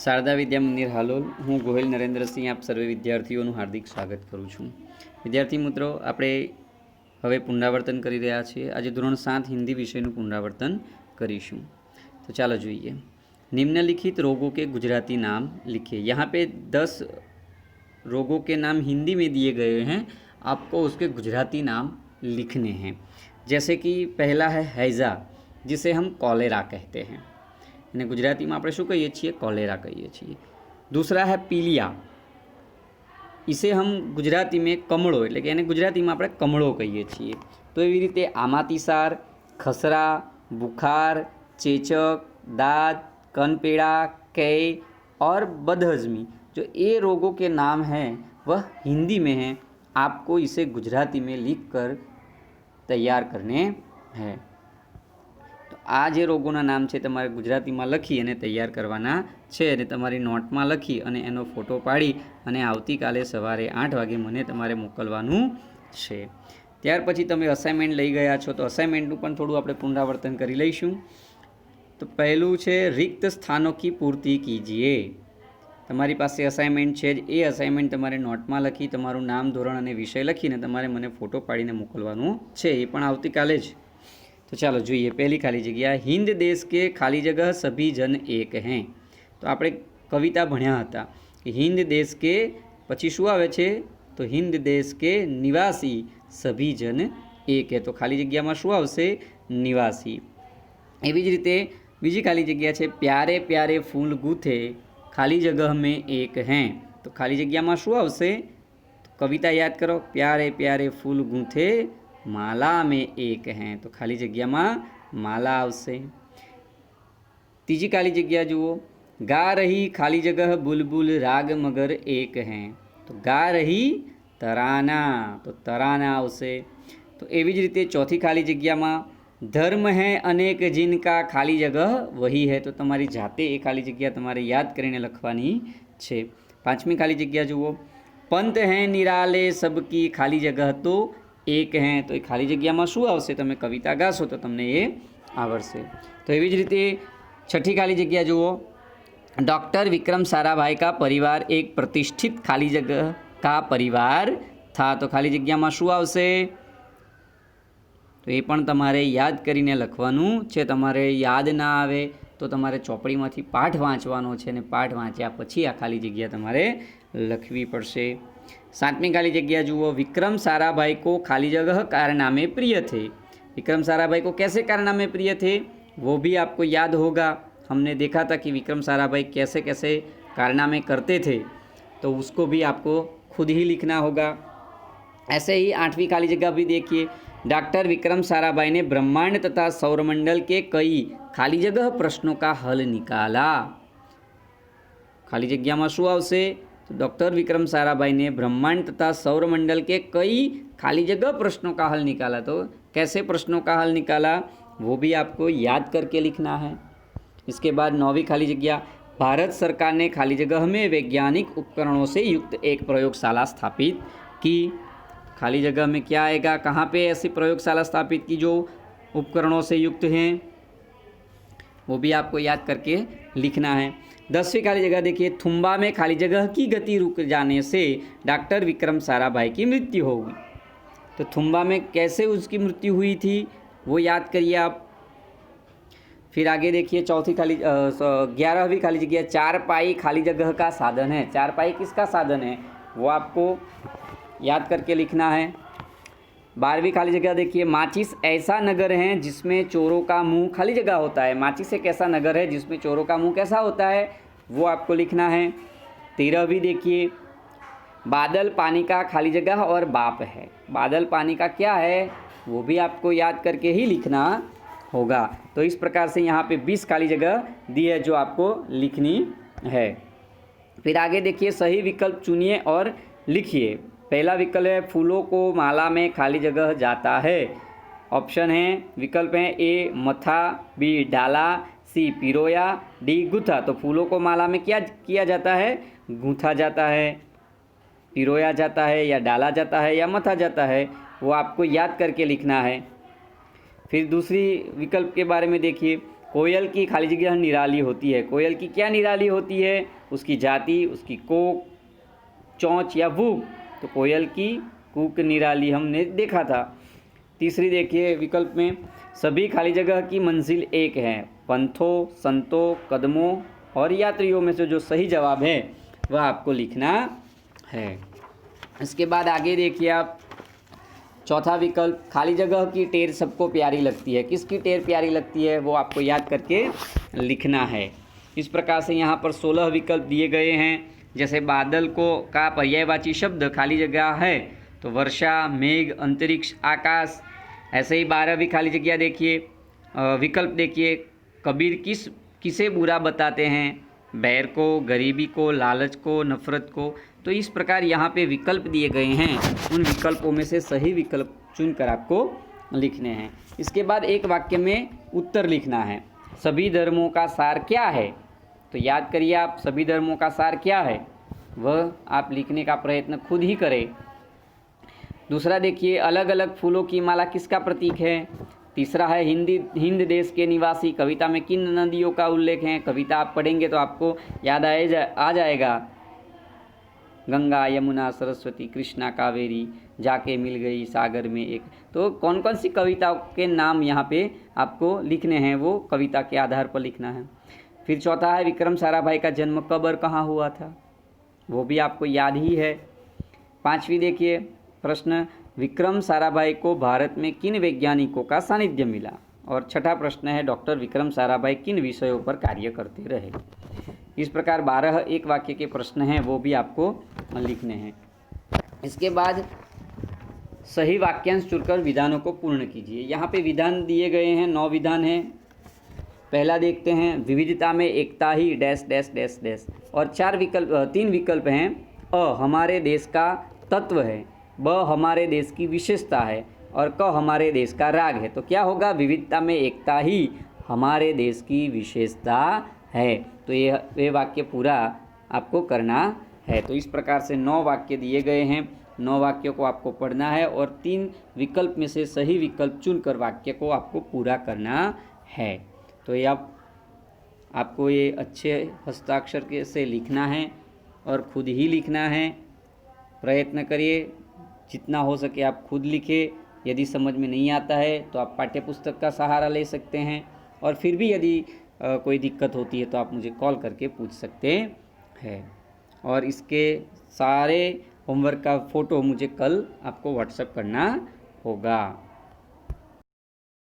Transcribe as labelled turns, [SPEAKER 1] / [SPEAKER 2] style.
[SPEAKER 1] શારદા વિદ્યા મંદિર હાલોલ। હું ગોહિલ નરેન્દ્રસિંહ આપ સર્વે વિદ્યાર્થીઓનું હાર્દિક સ્વાગત કરું છું। વિદ્યાર્થી મિત્રો, આપણે હવે પુનરાવર્તન કરી રહ્યા છીએ। આજે ધોરણ 7 हिंदी વિષયનું પુનરાવર્તન કરીશું। तो चलो જોઈએ। निम्नलिखित रोगों के गुजराती नाम लिखिए। यहाँ पे 10 रोगों के नाम हिंदी में दिए गए हैं, आपको उसके गुजराती नाम लिखने हैं। जैसे कि पहला है हैज़ा, जिसे हम कॉलेरा कहते हैं। એને ગુજરાતીમાં આપણે શું કહીએ છીએ? કોલેરા કહીએ છીએ। दूसरा है पीलिया, इसे हम गुजराती में कमळो એટલે કે એને ગુજરાતીમાં આપણે કમળો કહીએ છીએ। તો એવી રીતે આમાતિસાર, ખસરા, बुखार, चेचक, दाद, कनपेड़ा, कै और बदहजमी, जो ये रोगों के नाम हैं वह हिंदी में हैं। आपको इसे गुजराती में लिखकर तैयार करने हैं। तो आ जे रोगोना नाम है तमारे गुजराती में लखी अने तैयार करवाना छे अने तमारी नोट में लखी अने एनो फोटो पाड़ी अने आवती काले सवारे 8 वागे मने तमारे मोकलवानुं छे। त्यार पछी तमे असाइनमेंट लई गया छो तो असाइनमेंटनुं पण थोडुं आपणे पुनरावर्तन करी लईशुं। तो पहलुं छे रिक्त स्थानों की पूर्ति कीजिए। तमारी पासे असाइनमेंट छे ज ए असाइनमेंट तमारे नोट में लखी तमारुं नाम, धोरण अने विषय लखीने तमारे मने फोटो पाड़ीने मोकलवानुं छे। ए पण आवती काले ज। तो चलो જોઈએ। पहली खाली जगह, हिंद देश के खाली जगह सभी जन एक हैं। तो આપણે कविता भण्या हता कि हिंद देश के पछी शुं आवे छे? तो हिंद देश के निवासी सभी जन एक है। तो खाली जग्या में शुं आवशे? निवासी। एवी ज रीते बीजी खाली जग्या छे, प्यारे प्यारे फूल गूथे खाली जगह में एक हैं। तो खाली जग्या में शुं आवशे? तो कविता याद करो, प्यारे प्यारे फूल गूथे माला में एक हैं। तो खाली जग्या में माला आवशे। तीजी खाली जग्या जुओ, गा रही खाली जगह बुलबुल राग मगर एक हैं। तो गा रही तराना, तो तराना आवशे। तो एवी ज रीते चौथी खाली जग्या में धर्म है अनेक जिनका खाली जगह वही है। तो तमारी जाते ए खाली जग्या तमारे याद करीने लखवानी छे। पांचमी खाली जग्या जुओ, पंत है निराले सबकी खाली जगह तो एक हैं। तो ये खाली जग्या में शुं आवशे? तमे कविता गाशो तो तमने ये आवड़शे। तो एवी ज रीते छठी खाली जग्या जुओ, डॉक्टर विक्रम साराभाई का परिवार एक प्रतिष्ठित खाली जगह का परिवार था। तो खाली जग्या में शुं आवशे? तो ये पण तमारे याद करीने लखवानुं छे। तमारे याद ना आवे तो तमारे चोपड़ीमांथी पाठ वांचवानो छे ने पाठ वांच्या पछी आ खाली जग्या तमारे लखवी पड़शे। सातमी खाली जग्या जुओ, विक्रम साराभाई को खाली जगह कारनामे प्रिय थे। विक्रम साराभाई को कैसे कारनामे प्रिय थे वो भी आपको याद होगा। हमने देखा था कि विक्रम साराभाई कैसे कैसे कारनामे करते थे, तो उसको भी आपको खुद ही लिखना होगा। ऐसे ही आठवीं खाली जगह भी देखिए, डॉक्टर विक्रम साराभाई ने ब्रह्मांड तथा सौरमंडल के कई खाली जगह प्रश्नों का हल निकाला। खाली जग्या में शुं आवशे? तो डॉक्टर विक्रम साराभाई ने ब्रह्मांड तथा सौरमंडल के कई खाली जगह प्रश्नों का हल निकाला। तो कैसे प्रश्नों का हल निकाला वो भी आपको याद करके लिखना है। इसके बाद नौवीं खाली जग्या, भारत सरकार ने खाली जगह में वैज्ञानिक उपकरणों से युक्त एक प्रयोगशाला स्थापित की। खाली जगह में क्या आएगा? कहाँ पे ऐसी प्रयोगशाला स्थापित की जो उपकरणों से युक्त हैं, वो भी आपको याद करके लिखना है। 10वीं खाली जगह देखिए, थुम्बा में खाली जगह की गति रुक जाने से डॉक्टर विक्रम साराभाई की मृत्यु होगी। तो थुम्बा में कैसे उसकी मृत्यु हुई थी वो याद करिए आप। फिर आगे देखिए 11वीं खाली जगह, चारपाई खाली जगह का साधन है। चारपाई किसका साधन है वो आपको याद करके लिखना है। 12वीं खाली जगह देखिए, माचिस ऐसा नगर है जिसमें चोरों का मुंह खाली जगह होता है। माचिस एक ऐसा नगर है जिसमें चोरों का मुंह कैसा होता है वो आपको लिखना है। 13वीं देखिए, बादल पानी का खाली जगह और बाप है। बादल पानी का क्या है वो भी आपको याद करके ही लिखना होगा। तो इस प्रकार से यहाँ पे 20 खाली जगह दी है जो आपको लिखनी है। फिर आगे देखिए, सही विकल्प चुनिए और लिखिए। पहला विकल्प है फूलों को माला में खाली जगह जाता है। ऑप्शन है, विकल्प हैं ए मथा, बी डाला, सी पिरोया, डी गूथा। तो फूलों को माला में क्या किया जाता है? गूंथा जाता है, पिरोया जाता है, या डाला जाता है, या मथा जाता है, वो आपको याद करके लिखना है। फिर दूसरी विकल्प के बारे में देखिए, कोयल की खाली जगह निराली होती है। कोयल की क्या निराली होती है? उसकी जाति, उसकी कोक, चोंच या भूख। तो कोयल की कूक निराली हमने देखा था। तीसरी देखिए विकल्प में, सभी खाली जगह की मंजिल एक है। पंथों, संतों, कदमों और यात्रियों में से जो सही जवाब है वह आपको लिखना है। इसके बाद आगे देखिए आप, चौथा विकल्प, खाली जगह की टेर सबको प्यारी लगती है। किसकी टेर प्यारी लगती है वो आपको याद करके लिखना है। इस प्रकार से यहाँ पर 16 विकल्प दिए गए हैं। जैसे बादल का पर्यायवाची शब्द खाली जगह है तो वर्षा, मेघ, अंतरिक्ष, आकाश। ऐसे ही 12 भी खाली जगह देखिए। विकल्प देखिए, कबीर किसे बुरा बताते हैं? बैर को, गरीबी को, लालच को, नफरत को। तो इस प्रकार यहाँ पे विकल्प दिए गए हैं। उन विकल्पों में से सही विकल्प चुनकर आपको लिखने हैं। इसके बाद एक वाक्य में उत्तर लिखना है। सभी धर्मों का सार क्या है? तो याद करिए आप, सभी धर्मों का सार क्या है वह आप लिखने का प्रयत्न खुद ही करें। दूसरा देखिए, अलग अलग फूलों की माला किसका प्रतीक है? तीसरा है, हिंद देश के निवासी कविता में किन नदियों का उल्लेख है? कविता आप पढ़ेंगे तो आपको याद आ जाएगा। गंगा, यमुना, सरस्वती, कृष्णा, कावेरी, जाके मिल गई सागर में एक। तो कौन कौन सी कविताओं के नाम यहाँ पे आपको लिखने हैं वो कविता के आधार पर लिखना है। फिर चौथा है, विक्रम साराभाई का जन्म कब और कहाँ हुआ था? वो भी आपको याद ही है। पांचवी देखिए प्रश्न, विक्रम साराभाई को भारत में किन वैज्ञानिकों का सानिध्य मिला? और छठा प्रश्न है, डॉक्टर विक्रम साराभाई किन विषयों पर कार्य करते रहे? इस प्रकार 12 एक वाक्य के प्रश्न हैं वो भी आपको लिखने हैं। इसके बाद सही वाक्यांश चुनकर विधानों को पूर्ण कीजिए। यहाँ पे विधान दिए गए हैं, 9 विधान हैं। पहला देखते हैं, विविधता में एकता ही डैश डैश डैश डैश। और 3 विकल्प हैं। अ हमारे देश का तत्व है, ब हमारे देश की विशेषता है और क हमारे देश का राग है। तो क्या होगा? विविधता में एकता ही हमारे देश की विशेषता है। तो ये वाक्य पूरा आपको करना है। तो इस प्रकार से 9 वाक्य दिए गए हैं। 9 वाक्यों को आपको पढ़ना है और 3 विकल्प में से सही विकल्प चुनकर वाक्य को आपको पूरा करना है। तो ये आपको ये अच्छे हस्ताक्षर से लिखना है और खुद ही लिखना है। प्रयत्न करिए जितना हो सके आप खुद लिखें। यदि समझ में नहीं आता है तो आप पाठ्य पुस्तक का सहारा ले सकते हैं। और फिर भी यदि कोई दिक्कत होती है तो आप मुझे कॉल करके पूछ सकते हैं। और इसके सारे होमवर्क का फ़ोटो मुझे कल आपको व्हाट्सएप करना होगा।